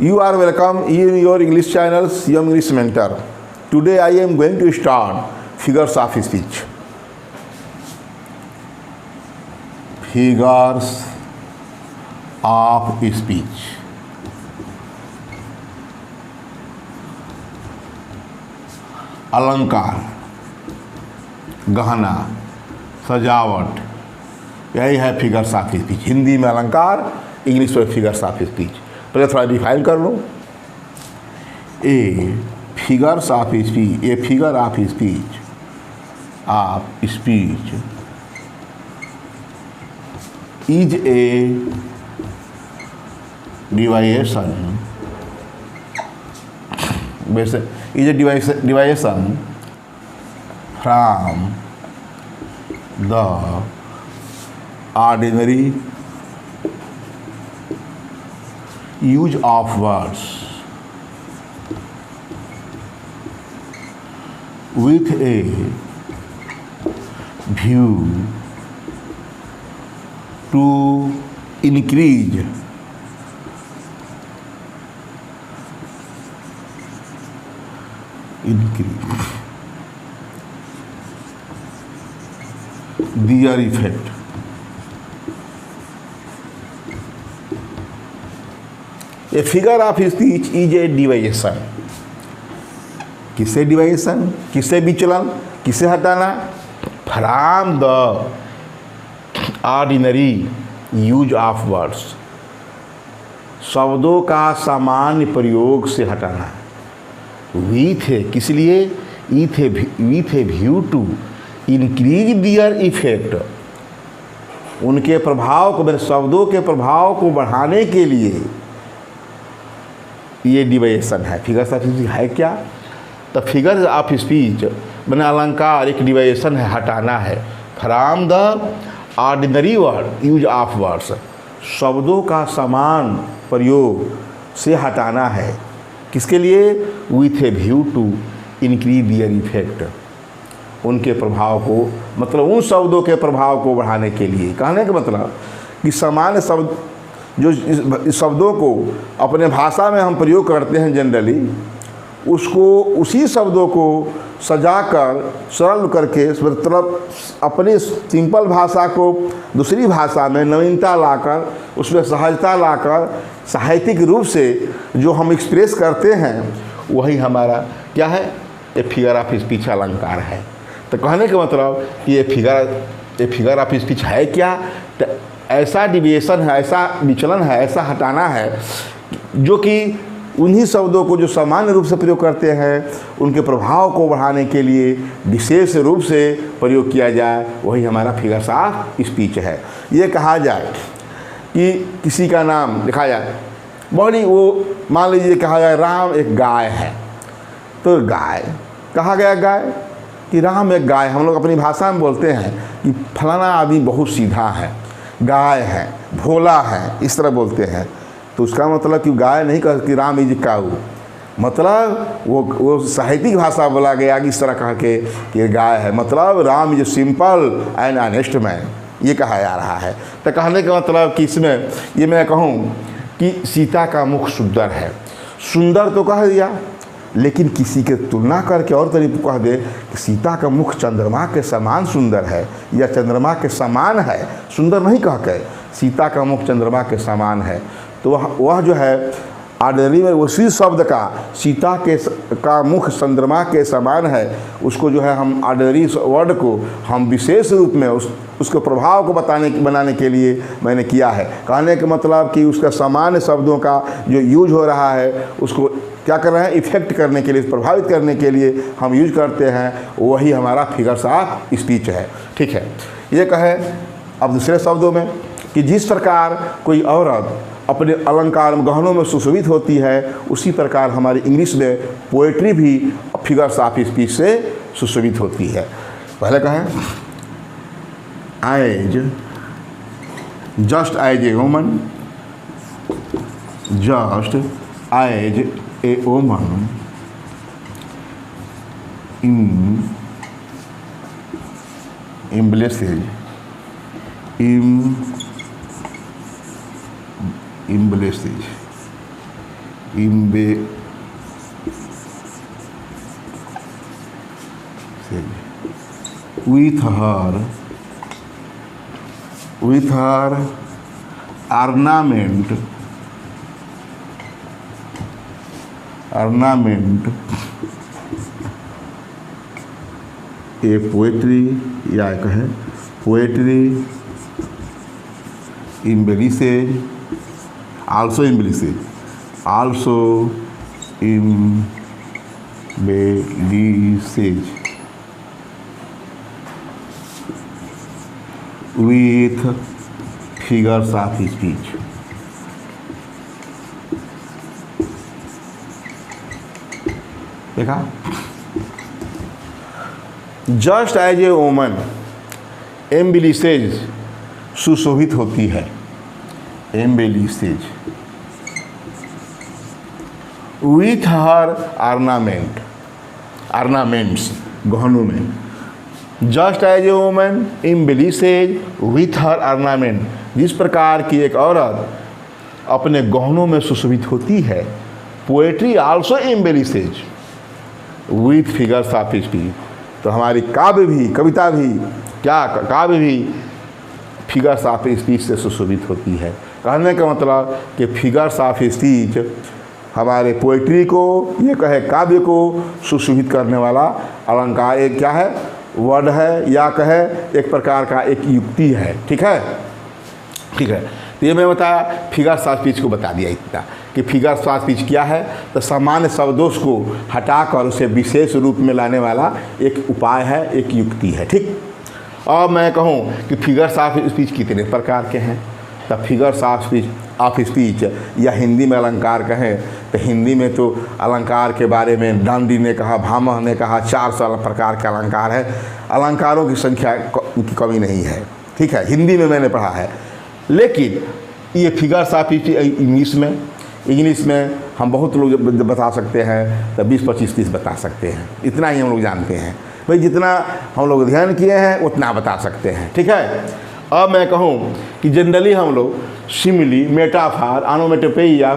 You are welcome in your English channels, Young English Mentor. Today I am going to start figures of speech. Figures of speech. अलंकार, गहना, सजावट, यही है figures of speech. Hindi में अलंकार, English में figures of speech. पहले थोड़ा डिफाइन कर लो। A figures of speech, a figure of speech is a deviation, वैसे is a deviation from the ordinary use of words with a view to increase their effect. A figure of speech is a deviation. किससे deviation, किससे विचलन, किससे हटाना? From the ordinary use of words, शब्दों का सामान्य प्रयोग से हटाना। विथ है किस लिए? With a view to increase their effect, उनके प्रभाव को, मेरे शब्दों के प्रभाव को बढ़ाने के लिए ये डिवाइएशन है। फिगर्स ऑफ स्पीच है क्या? तो फिगर्स ऑफ स्पीच मैंने अलंकार एक डिवाइएशन है, हटाना है। From the ordinary word use of words, शब्दों का समान प्रयोग से हटाना है। किसके लिए? With a view to increase their effect, उनके प्रभाव को, मतलब उन शब्दों के प्रभाव को बढ़ाने के लिए। कहने का मतलब कि सामान्य शब्द, जो इस शब्दों को अपने भाषा में हम प्रयोग करते हैं जनरली, उसको, उसी शब्दों को सजाकर, सरल करके, मतलब अपनी सिंपल भाषा को दूसरी भाषा में नवीनता लाकर, उसमें सहजता लाकर, साहित्यिक रूप से जो हम एक्सप्रेस करते हैं, वही हमारा क्या है? ये फिगर ऑफ स्पीच अलंकार है। तो कहने का मतलब कि ये फिगर ऑफ स्पीच है क्या? तो ऐसा डिविएशन है, ऐसा विचलन है, ऐसा हटाना है जो कि उन्हीं शब्दों को जो सामान्य रूप से प्रयोग करते हैं, उनके प्रभाव को बढ़ाने के लिए विशेष रूप से प्रयोग किया जाए, वही हमारा फिगर्स ऑफ स्पीच है। ये कहा जाए कि किसी का नाम लिखा जाए, बड़ी वो मान लीजिए कहा जाए राम एक गाय है, तो गाय कहा गया, गाय कि राम एक गाय। हम लोग अपनी भाषा में बोलते हैं कि फलाना आदमी बहुत सीधा है, गाय है, भोला है, इस तरह बोलते हैं। तो उसका मतलब कि गाय नहीं कह कि राम इज काऊ, मतलब वो साहित्यिक भाषा बोला गया इस तरह कह के कि गाय है, मतलब Ram is simple and honest man, ये कहा जा रहा है। तो कहने का मतलब कि इसमें ये मैं कहूँ कि सीता का मुख सुंदर है। सुंदर तो कह दिया, लेकिन किसी के तुलना करके और तरीके कह दे कि सीता का मुख चंद्रमा के समान सुंदर है, या चंद्रमा के समान है, सुंदर नहीं कह के सीता का मुख चंद्रमा के समान है। तो वह जो है ऑर्डिनरी में उसी शब्द का, सीता का मुख चंद्रमा के समान है, उसको जो है हम ऑर्डिनरी वर्ड को हम विशेष रूप में उसके प्रभाव को बनाने के लिए मैंने किया है। कहने का मतलब कि उसका सामान्य शब्दों का जो यूज हो रहा है, उसको क्या कर रहे हैं? इफेक्ट करने के लिए, प्रभावित करने के लिए हम यूज करते हैं, वही हमारा फिगर्स ऑफ स्पीच है। ठीक है, ये कहे अब दूसरे शब्दों में कि जिस प्रकार कोई औरत अपने अलंकार गहनों में सुशोभित होती है, उसी प्रकार हमारी इंग्लिश में पोएट्री भी फिगर्स ऑफ स्पीच से सुशोभित होती है। पहले कहें just as a woman, just as a woman embellishes with her ornament a poetry या कहें poetry embellishes also embellishes with figures of speech. देखा, just as a woman embellishes सुशोभित होती है, एम्बिलिसेज विथ हर ऑर्नामेंट्स गहनों में, just as a woman embellishes with her ornament, जिस प्रकार की एक औरत अपने गहनों में सुशोभित होती है, poetry also embellishes with figures of speech, तो हमारी काव्य भी, कविता भी, क्या काव्य भी फिगर्स ऑफ स्पीच से सुशोभित होती है। कहने का मतलब कि फिगर्स ऑफ स्पीच हमारे पोएट्री को, ये कहे काव्य को सुशोभित करने वाला अलंकार एक क्या है, वर्ड है, या कहे एक प्रकार का एक युक्ति है। ठीक है, ठीक है। तो ये मैं बताया, फिगर्स ऑफ स्पीच को बता दिया इतना कि फिगर्स ऑफ स्पीच क्या है। तो सामान्य शब्दों को हटाकर उसे विशेष रूप में लाने वाला एक उपाय है, एक युक्ति है। ठीक। और मैं कहूँ कि फिगर्स ऑफ स्पीच कितने प्रकार के हैं, तो फिगर्स ऑफ स्पीच या हिंदी में अलंकार कहें तो हिंदी में तो अलंकार के बारे में डांडी ने कहा, भामह ने कहा, 400 प्रकार के अलंकार है। अलंकारों की संख्या की कमी नहीं है। ठीक है, हिंदी में मैंने पढ़ा है। लेकिन ये फिगर्स ऑफ स्पीच इंग्लिश में हम बहुत लोग बता सकते हैं, तो 20, 25, 30 बता सकते हैं। इतना ही हम लोग जानते हैं भाई, जितना हम लोग ध्यान किए हैं उतना बता सकते हैं। ठीक है। अब मैं कहूँ कि जनरली हम लोग सिमिली, मेटाफर, ऑनोमेटोपेइया,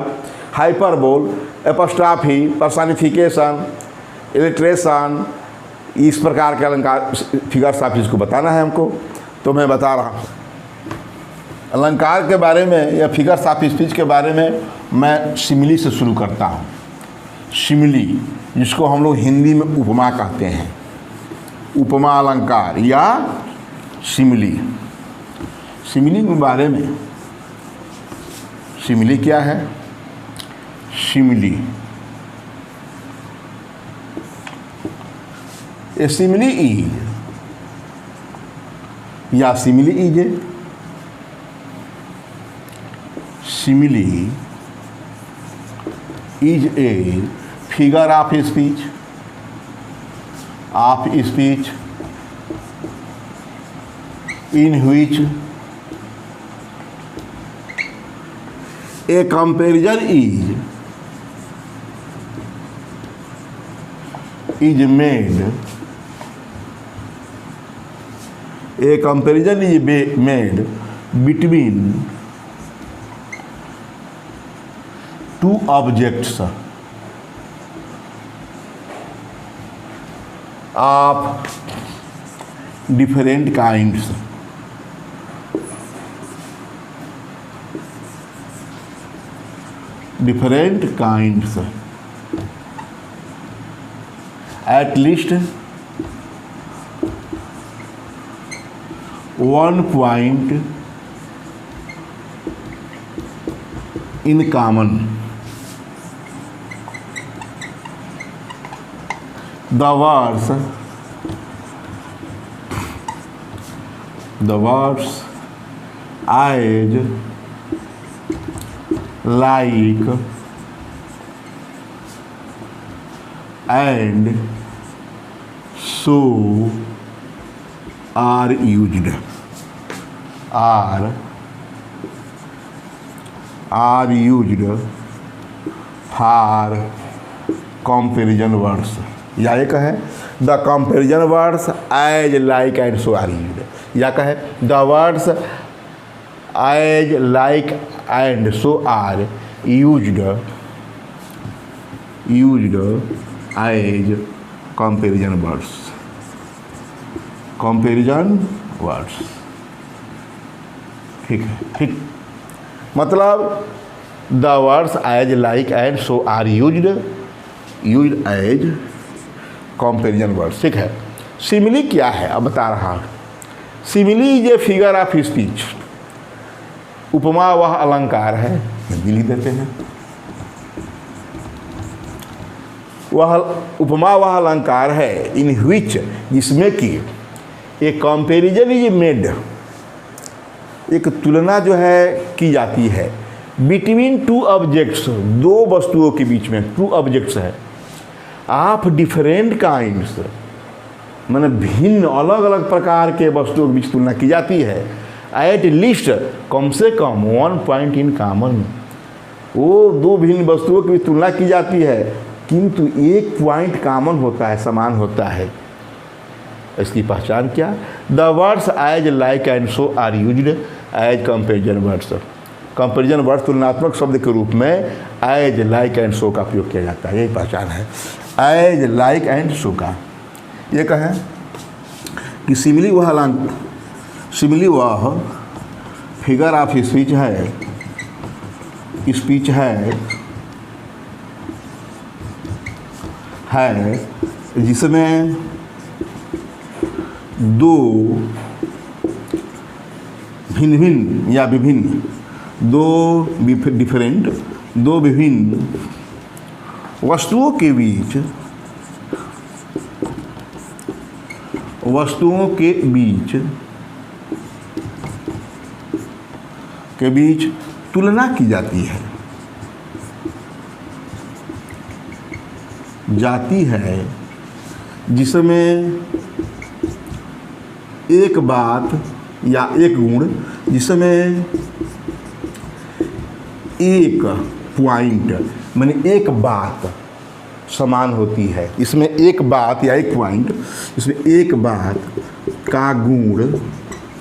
हाइपरबोल, एपोस्ट्राफी, पर्सनिफिकेशन, इलिट्रेशन, इस प्रकार के अलंकार फिगर्स ऑफ स्पीच को बताना है हमको। तो मैं बता रहा हूँ अलंकार के बारे में या फिगर्स ऑफ स्पीच के बारे में। मैं सिमिली से शुरू करता हूँ। सिमिली, जिसको हम लोग हिंदी में उपमा कहते हैं, उपमा अलंकार या सिमिली। सिमिली के बारे में, सिमिली क्या है? सिमिली, ए सिमिली इज या simile is A, simile is a figure of speech in which a comparison is made, a comparison is made between two objects of different kinds, at least one point in common. The words as, like, and so are used for comparison words, या ये कहे the comparison words as like and so are used, या कहे the words as like and so are used used as comparison words, comparison words. ठीक है, ठीक, मतलब the words as like and so are used as comparison words. ठीक है, simile क्या है अब बता रहा हूँ। Simile is a figure of speech. उपमा वह अलंकार है, हिंदी लिख देते हैं। वह उपमा वह अलंकार है इन विच, जिसमें कि ए कंपेरिजन इज मेड, एक तुलना जो है की जाती है, बिटवीन टू ऑब्जेक्ट्स, दो वस्तुओं के बीच में, टू ऑब्जेक्ट्स है, ऑफ डिफरेंट काइंड्स, माने भिन्न अलग अलग प्रकार के वस्तुओं के बीच तुलना की जाती है। एट लीस्ट, कम से कम वन पॉइंट इन कॉमन, वो दो भिन्न वस्तुओं की तुलना की जाती है किंतु एक पॉइंट कॉमन होता है, समान होता है। इसकी पहचान क्या? The words as like and so are used as comparison words. Comparison words तुलनात्मक शब्द के रूप में एज लाइक एंड सो का प्रयोग किया जाता है, यही पहचान है एज लाइक एंड सो का। ये कहें कि सिमिली वह फिगर ऑफ स्पीच है जिसमें दो भिन्न या विभिन्न, दो विभिन्न वस्तुओं के बीच तुलना की जाती है जिसमें एक बात या एक गुण, जिसमें एक पॉइंट माने एक बात समान होती है। इसमें एक बात या एक पॉइंट, इसमें एक बात का गुण,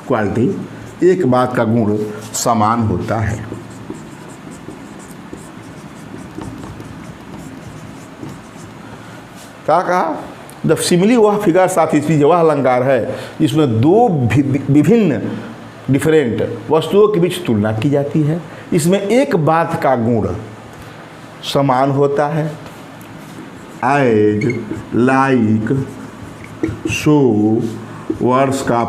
क्वालिटी, एक बात का गुण समान होता है। क्या कहा? द सिमिली वह फिगर्स ऑफ स्पीच, वह अलंकार है जिसमें दो विभिन्न डिफरेंट वस्तुओं के बीच तुलना की जाती है। इसमें एक बात का गुण समान होता है। एज लाइक सो वर्ड्स का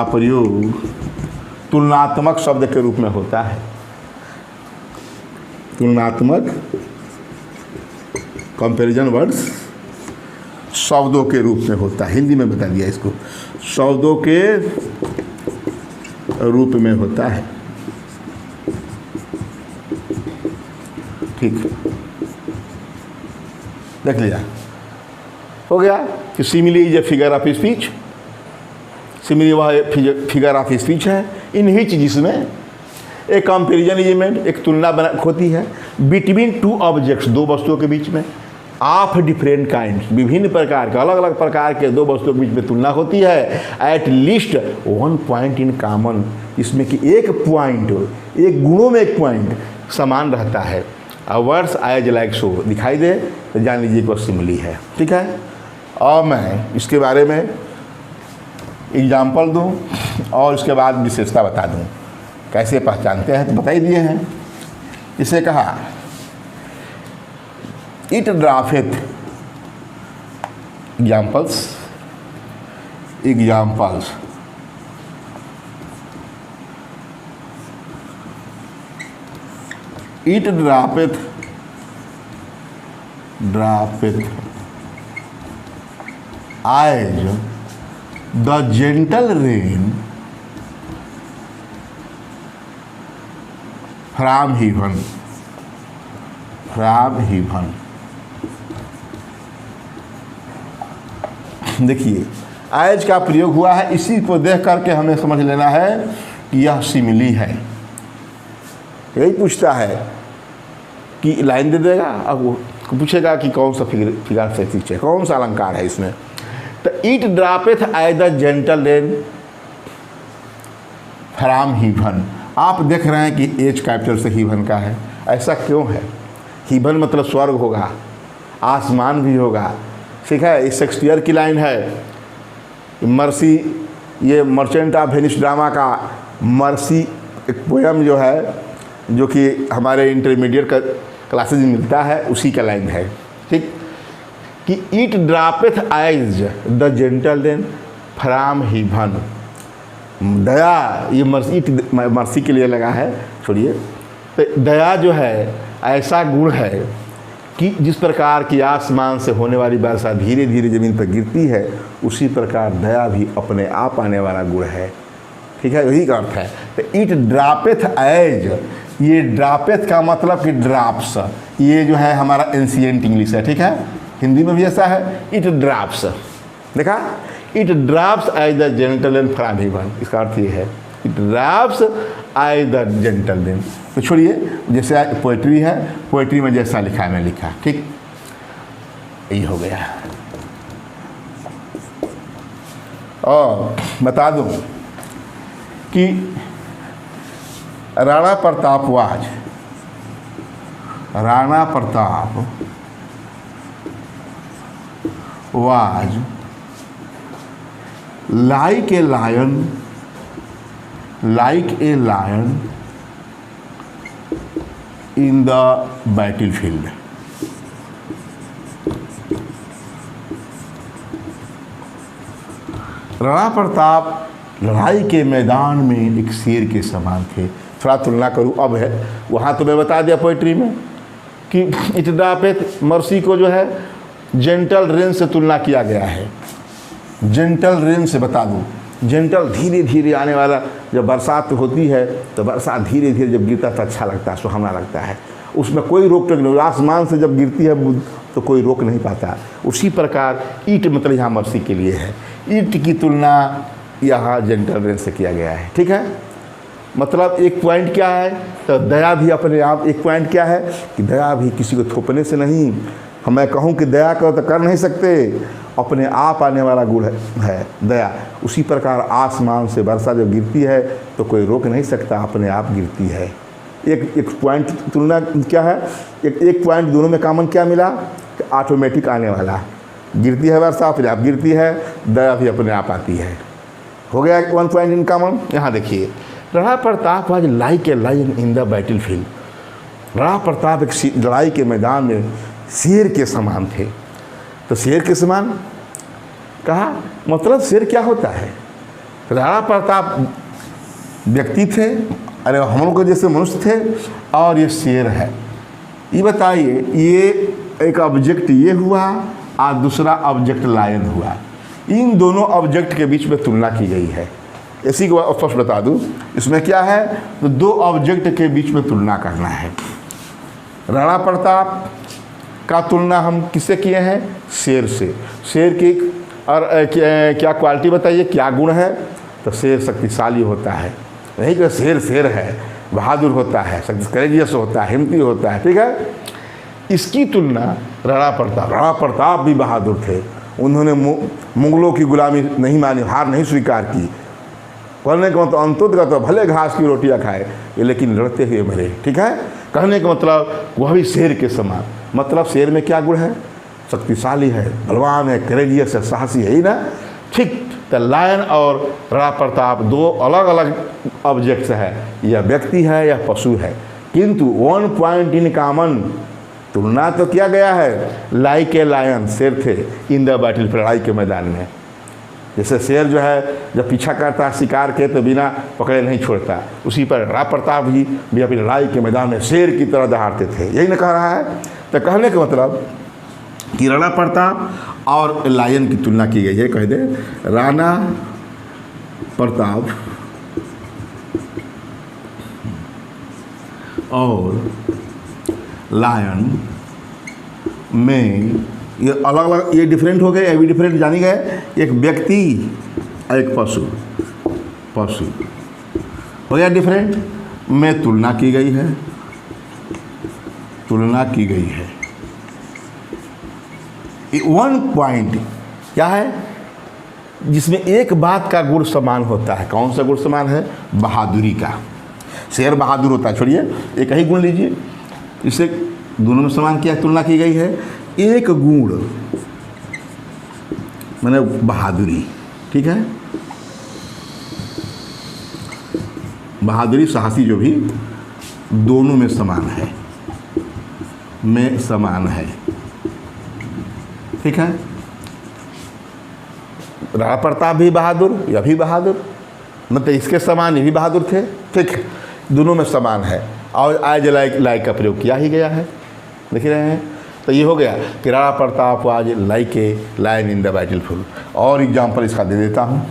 प्रयोग तुलनात्मक शब्द के रूप में होता है। तुलनात्मक कंपैरिजन वर्ड्स शब्दों के रूप में होता है। हिंदी में बता दिया इसको, शब्दों के रूप में होता है। ठीक, देख लिया, हो गया कि simile is a figure of speech. Simile वह फिगर ऑफ स्पीच है इन विच, जिसमें एक कंपैरिजन इज मेड, एक तुलना होती है, बिटवीन टू ऑब्जेक्ट्स, दो वस्तुओं के बीच में, ऑफ डिफरेंट काइंड्स, विभिन्न प्रकार के, अलग अलग प्रकार के दो वस्तुओं के बीच में तुलना होती है। At least one point in common, इसमें कि एक पॉइंट, एक गुणों में एक पॉइंट समान रहता है। वर्ड्स एज लाइक सो दिखाई दे तो जान लीजिए कि सिमिली है। ठीक है, और मैं इसके बारे में एग्जाम्पल दूं और उसके बाद विशेषता बता दूं। कैसे पहचानते हैं तो बता ही दिए हैं। इसे कहा it droppeth, examples it droppeth as the gentle rain from heaven। देखिए एज का प्रयोग हुआ है, इसी को देख करके हमें समझ लेना है कि यह सिमिली है। यही पूछता है कि लाइन दे देगा, अब वो पूछेगा कि कौन सा फिगर से है, कौन सा अलंकार है इसमें। तो it droppeth as the gentle rain from heaven। आप देख रहे हैं कि एज कैपिटल से heaven का है, ऐसा क्यों है? हिबन मतलब स्वर्ग होगा, आसमान भी होगा, ठीक है। इस शेक्सपियर की लाइन है मर्सी, ये मर्चेंट ऑफ वेनिस ड्रामा का मर्सी एक पोयम जो है, जो कि हमारे इंटरमीडिएट का क्लासेज में मिलता है, उसी का लाइन है, ठीक। कि it droppeth as the gentle rain from heaven. दया, ये मर्सी के लिए लगा है, छोड़िए। तो दया जो है ऐसा गुण है कि जिस प्रकार की आसमान से होने वाली वर्षा धीरे धीरे ज़मीन पर गिरती है, उसी प्रकार दया भी अपने आप आने वाला गुण है, ठीक है। यही का अर्थ है। तो इट ड्रापेथ एज, ये ड्रापेथ का मतलब कि ड्राप्स, ये जो है हमारा एंशिएंट इंग्लिश है, ठीक है। हिंदी में भी ऐसा है, इट ड्राप्स, देखा, it drops as the gentleman from heaven, इसका अर्थ ये है it drops as the gentleman. तो छोड़िए, जैसे पोइट्री है, पोइट्री में जैसा लिखा है मैं लिखा, ठीक, यही हो गया। और बता दूं कि Rana Pratap was like a lion in the battlefield. Rana Pratap लड़ाई के मैदान में एक शेर के समान थे। थोड़ा तुलना करूँ अब है, वहाँ तो मैं बता दिया पोइट्री में कि इट ड्रापेथ मर्सी को जो है जेंटल रेन से तुलना किया गया है। जेंटल रेन से बता दूँ, जेंटल धीरे धीरे आने वाला, जब बरसात होती है तो बरसात धीरे धीरे जब गिरता तो अच्छा लगता है, सुहावना लगता है, उसमें कोई रोक टोक नहीं, आसमान से जब गिरती है तो कोई रोक नहीं पाता। उसी प्रकार ईट मतलब यहाँ मर्सी के लिए है, ईट की तुलना यहाँ जेंटल रेन से किया गया है, ठीक है। मतलब एक पॉइंट क्या है, तो दया भी अपने आप, एक पॉइंट क्या है कि दया भी किसी को थोपने से नहीं, मैं कहूँ कि दया करो तो कर नहीं सकते, अपने आप आने वाला गुण है दया। उसी प्रकार आसमान से वर्षा जब गिरती है तो कोई रोक नहीं सकता, अपने आप गिरती है। एक पॉइंट तुलना क्या है, एक पॉइंट दोनों में कॉमन क्या मिला कि ऑटोमेटिक आने वाला, गिरती है वर्षा अपने आप गिरती है, दया भी अपने आप आती है, हो गया वन पॉइंट इन कॉमन। यहाँ देखिए, Rana Pratap was like a lion in the battlefield. Rana Pratap एक लड़ाई के मैदान में शेर के समान थे। तो शेर के समान कहा, मतलब शेर क्या होता है? राणा प्रताप व्यक्ति थे, अरे हम लोग जैसे मनुष्य थे, और ये शेर है। ये बताइए, ये एक ऑब्जेक्ट ये हुआ और दूसरा ऑब्जेक्ट लायन हुआ, इन दोनों ऑब्जेक्ट के बीच में तुलना की गई है। इसी को फर्स्ट बता दूं, इसमें क्या है, तो दो ऑब्जेक्ट के बीच में तुलना करना है। राणा प्रताप का तुलना हम किससे किए हैं? शेर से। शेर की और क्या क्वालिटी बताइए, क्या गुण है? तो शेर शक्तिशाली होता है, नहीं कि शेर है, बहादुर होता है, करेजियस होता है, हिम्मती होता है, ठीक है। इसकी तुलना राणा प्रताप भी बहादुर थे, उन्होंने मुगलों की गुलामी नहीं मानी, हार नहीं स्वीकार की, कहने का मतलब अंतों तो भले घास की रोटियां खाए लेकिन लड़ते हुए मरे, ठीक है। कहने का मतलब वह भी शेर के समान, मतलब शेर में क्या गुण है? शक्तिशाली है, बलवान है, करेजियस है, साहसी है ही ना, ठीक। तो लायन और राणा प्रताप दो अलग अलग ऑब्जेक्ट्स है, यह व्यक्ति है या पशु है, किंतु वन पॉइंट इन कॉमन, तुलना तो किया गया है। लाइक ए लायन, शेर थे इन द बैटल, लड़ाई के मैदान में। जैसे शेर जो है जब पीछा करता है शिकार के तो बिना पकड़े नहीं छोड़ता, उसी पर राणा प्रताप भी अपनी लड़ाई के मैदान में शेर की तरह दहाड़ते थे, यही ना कह रहा है। तो कहने का मतलब कि राणा प्रताप और लायन की तुलना की गई है। कह दे, राणा प्रताप और लायन में ये अलग अलग, ये डिफरेंट हो गए, ये भी डिफरेंट जानी गए। एक व्यक्ति और एक पशु हो गया डिफरेंट, में तुलना की गई है, वन पॉइंट क्या है जिसमें एक बात का गुण समान होता है। कौन सा गुण समान है? बहादुरी का। शेर बहादुर होता है, छोड़िए एक ही गुण लीजिए, इसे दोनों में समान क्या तुलना की गई है? एक गुण माने बहादुरी, ठीक है, बहादुरी साहसी जो भी दोनों में समान है, में समान है, ठीक है। राणा प्रताप भी बहादुर, यह भी बहादुर, मतलब इसके समान ये भी बहादुर थे, ठीक, दोनों में समान है। और आज लाइक का प्रयोग किया ही गया है, देख रहे हैं। तो ये हो गया कि राणा प्रताप आज like a lion in the battlefield. और एग्जाम्पल इसका दे देता हूँ।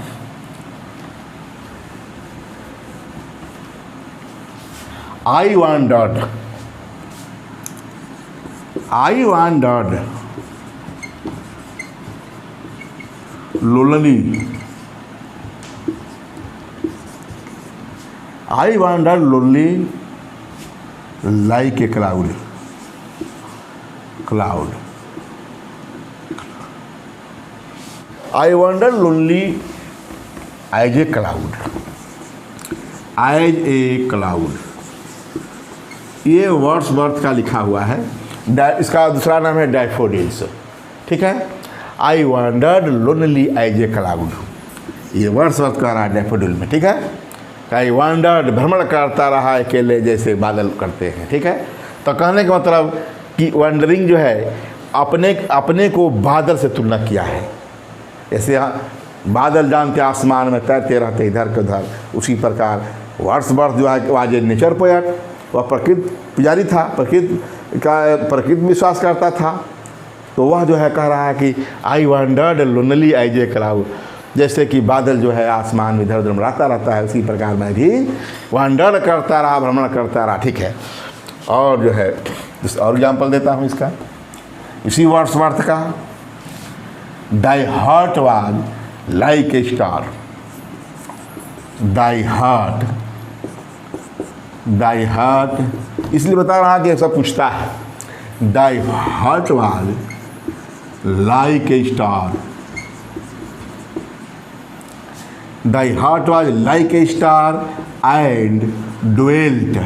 I wandered lonely. I wandered lonely like a cloud. I wandered lonely as a cloud. ये वर्ड्सवर्थ का लिखा हुआ है। इसका दूसरा नाम है डैफोडिल्स, ठीक है। I wandered lonely as a cloud, ये वर्ड्सवर्थ कह रहा है डैफोडिल में, ठीक है। आई वंडर्ड भ्रमण करता रहा अकेले जैसे बादल करते हैं, ठीक है। तो कहने का मतलब कि वंडरिंग जो है अपने को बादल से तुलना किया है। जैसे बादल जानते आसमान में तैरते रहते इधर के उधर, उसी प्रकार वर्ड्सवर्थ जो है आज ए नेचर पोएट, वह प्रकृति पुजारी था, प्रकृति विश्वास करता था। तो वह जो है कह रहा है कि I wandered lonely as a cloud, जैसे कि बादल जो है आसमान में इधर उधर मंडराता रहता है, उसी प्रकार मैं भी वंडर करता रहा, भ्रमण करता रहा, ठीक है। और जो है और एग्जाम्पल देता हूँ इसका, इसी वर्ड्सवर्थ का। Thy heart was like A star, thy heart इसलिए बता रहा कि सब पूछता है। Thy heart was like A star, thy heart was like A star and dwelt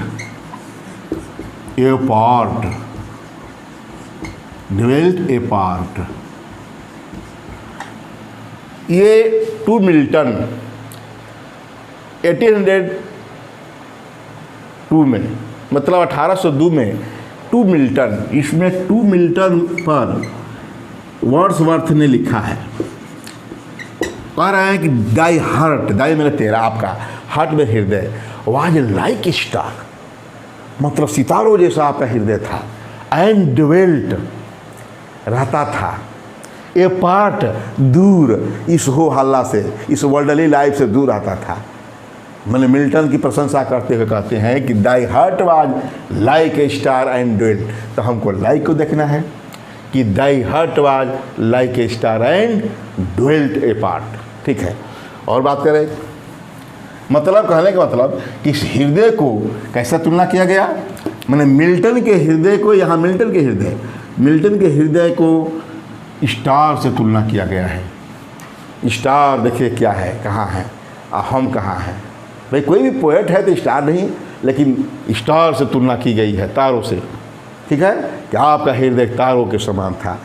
A part. ये टू मिल्टन 1802 में, मतलब 1802 में टू मिल्टन, इसमें टू मिल्टन पर वर्ड्सवर्थ ने लिखा है। कह रहे हैं कि दाई हार्ट, दाई मैंने तेरा, आपका हार्ट में हृदय, वाज लाइक स्टार, मतलब सितारों जैसा आपका हृदय था। एंड ड्वेल्ट रहता था, ए पार्ट दूर, इस हो हल्ला से, इस वर्ल्डली लाइफ से दूर रहता था। मैंने मिल्टन की प्रशंसा करते हुए कहते हैं कि thy heart was like A star and dwelt. तो हमको लाइक को देखना है कि thy heart was like A star and dwelt A part, ठीक है। और बात करें, मतलब कहने का मतलब कि इस हृदय को कैसा तुलना किया गया, मैंने मिल्टन के हृदय को, यहाँ मिल्टन के हृदय को स्टार से तुलना किया गया है। स्टार देखिए क्या है, कहाँ है, हम कहाँ हैं। भाई कोई भी पोएट है तो स्टार नहीं, लेकिन स्टार से तुलना की गई है, तारों से, ठीक है। क्या आपका हृदय तारों के समान था?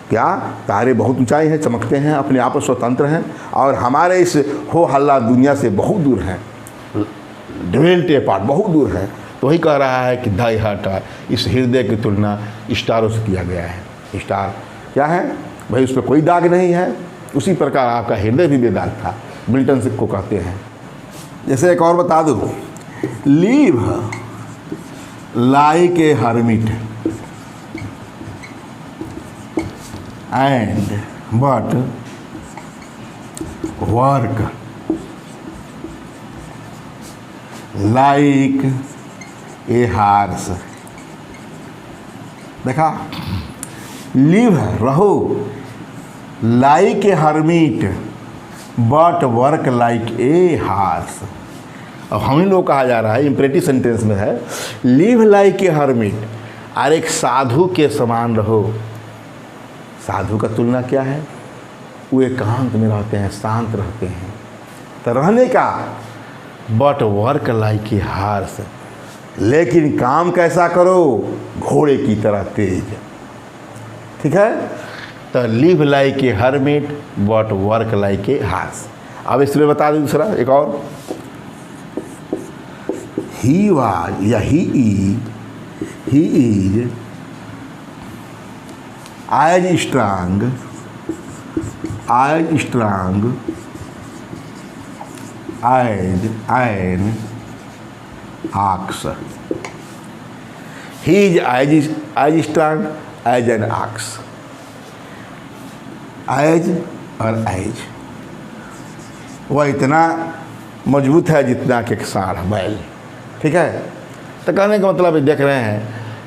क्या तारे बहुत ऊंचाई हैं, चमकते हैं, अपने आप में स्वतंत्र हैं, और हमारे इस हो हल्ला दुनिया से बहुत दूर हैं, ड्वेल्ट ए पार्ट, बहुत दूर है। तो वही कह रहा है कि दाई हार्ट, इस हृदय की तुलना स्टारों से किया गया है। स्टार क्या है भाई, उस पर कोई दाग नहीं है, उसी प्रकार आपका हृदय भी बेदाग था, मिल्टन से को कहते हैं। जैसे एक और बता दूँ, live like a hermit and but work like a horse. देखा, लिव रहो, like a hermit but work like a horse. अब हम ही लोग कहा जा रहा है, इम्परेटिव सेंटेंस में है, लिव लाइक ए हर्मिट, और एक साधु के समान रहो। साधु का तुलना क्या है? वो एकांत में रहते हैं, शांत रहते हैं, तो रहने का, but work like a horse, लेकिन काम कैसा करो, घोड़े की तरह तेज। ठीक है, तो live like a hermit but work like a horse. अब इसमें बता दें दूसरा एक और, ही वाज या he is as strong as an ox. He is as strong as an ox. As और एज, वह इतना मजबूत है जितना कि सांड बैल। ठीक है, तो कहने का मतलब देख रहे हैं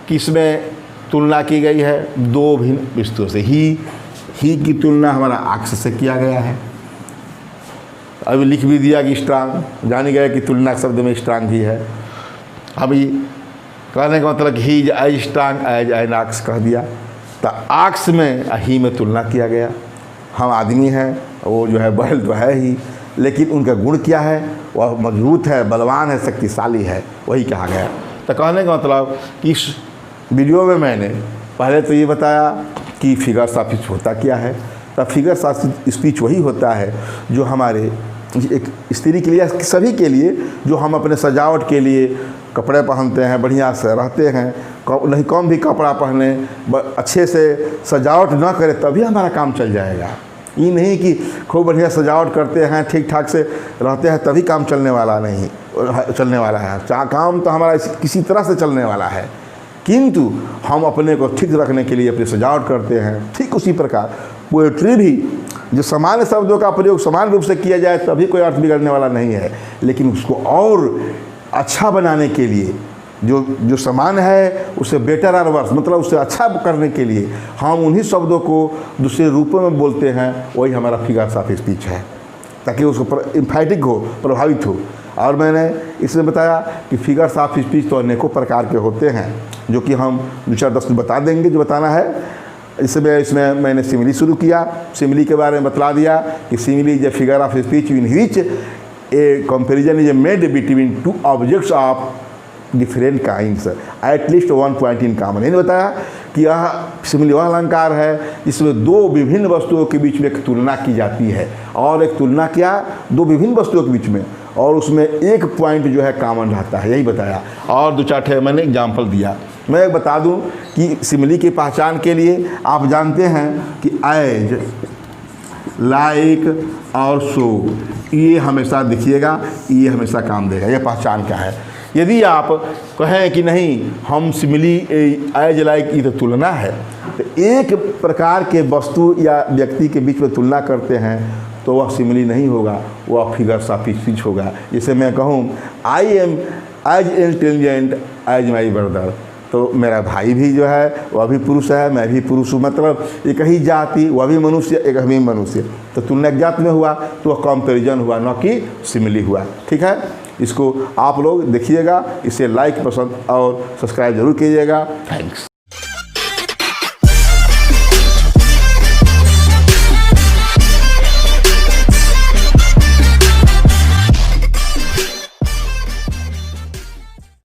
कि इसमें तुलना की गई है दो भिन्न वस्तुओं से। ही की तुलना हमारा आक्स से किया गया है। अभी लिख भी दिया कि स्ट्रांग, जान गया कि तुलना शब्द में स्ट्रांग भी है। अभी कहने का मतलब ही is as strong as an ox कह दिया, तो आक्स में ही में तुलना किया गया। हम आदमी हैं, वो जो है बैल तो है ही, लेकिन उनका गुण क्या है, वह मजबूत है, बलवान है, शक्तिशाली है, वही कहा गया। तो कहने का मतलब कि इस वीडियो में मैंने पहले तो ये बताया कि फिगर्स ऑफ स्पीच होता क्या है। तो फिगर्स ऑफ स्पीच वही होता है जो हमारे एक स्त्री के लिए, सभी के लिए, जो हम अपने सजावट के लिए कपड़े पहनते हैं, बढ़िया से रहते हैं, नहीं कम भी कपड़ा पहने, अच्छे से सजावट ना करें तभी हमारा काम चल जाएगा। ये नहीं कि खूब बढ़िया सजावट करते हैं, ठीक ठाक से रहते हैं तभी काम चलने वाला है। काम तो हमारा किसी तरह से चलने वाला है, किंतु हम अपने को ठीक रखने के लिए अपनी सजावट करते हैं। ठीक उसी प्रकार पोएट्री भी, जो सामान्य शब्दों का प्रयोग समान रूप से किया जाए तभी कोई अर्थ बिगड़ने वाला नहीं है, लेकिन उसको और अच्छा बनाने के लिए जो समान है उसे बेटर और वर्स, मतलब उसे अच्छा करने के लिए हम उन्हीं शब्दों को दूसरे रूपों में बोलते हैं। वही हमारा फिगर्स ऑफ स्पीच है, ताकि उसको इम्फैटिक हो, प्रभावित हो। और मैंने इसमें बताया कि फिगर्स ऑफ स्पीच तो अनेकों प्रकार के होते हैं, जो कि हम 2-4-10 बता देंगे जो बताना है। इसमें मैंने सिमिली शुरू किया, सिमिली के बारे में बतला दिया कि simile is a figure of speech in which A comparison is made between two objects of different kinds at least one point in common. इन्हें बताया कि यह सिमिली वह अलंकार है जिसमें दो विभिन्न वस्तुओं के बीच में एक तुलना की जाती है, और एक तुलना क्या, दो विभिन्न वस्तुओं के बीच में, और उसमें एक पॉइंट जो है कॉमन रहता है, यही बताया। और 2-4 मैंने एग्जाम्पल दिया। मैं एक बता दूं कि सिमिली की पहचान के लिए आप जानते हैं कि एज, लाइक और सो, ये हमेशा दिखिएगा, ये हमेशा काम देगा। ये पहचान क्या है। यदि आप कहें कि नहीं हम सिमिली एज लाइक ये तो तुलना है, तो एक प्रकार के वस्तु या व्यक्ति के बीच में तुलना करते हैं तो वह सिमिली नहीं होगा, वह फिगर्स ऑफ स्पीच होगा। जैसे मैं कहूँ I am as intelligent as my brother, तो मेरा भाई भी जो है वह भी पुरुष है, मैं भी पुरुष हूँ, मतलब एक ही जाति, वह भी मनुष्य, एक हम ही मनुष्य, तो तुलना एक जात में हुआ तो वह कंपैरिजन हुआ, न कि सिमिली हुआ। ठीक है, इसको आप लोग देखिएगा, इसे लाइक, पसंद और सब्सक्राइब जरूर कीजिएगा। थैंक्स।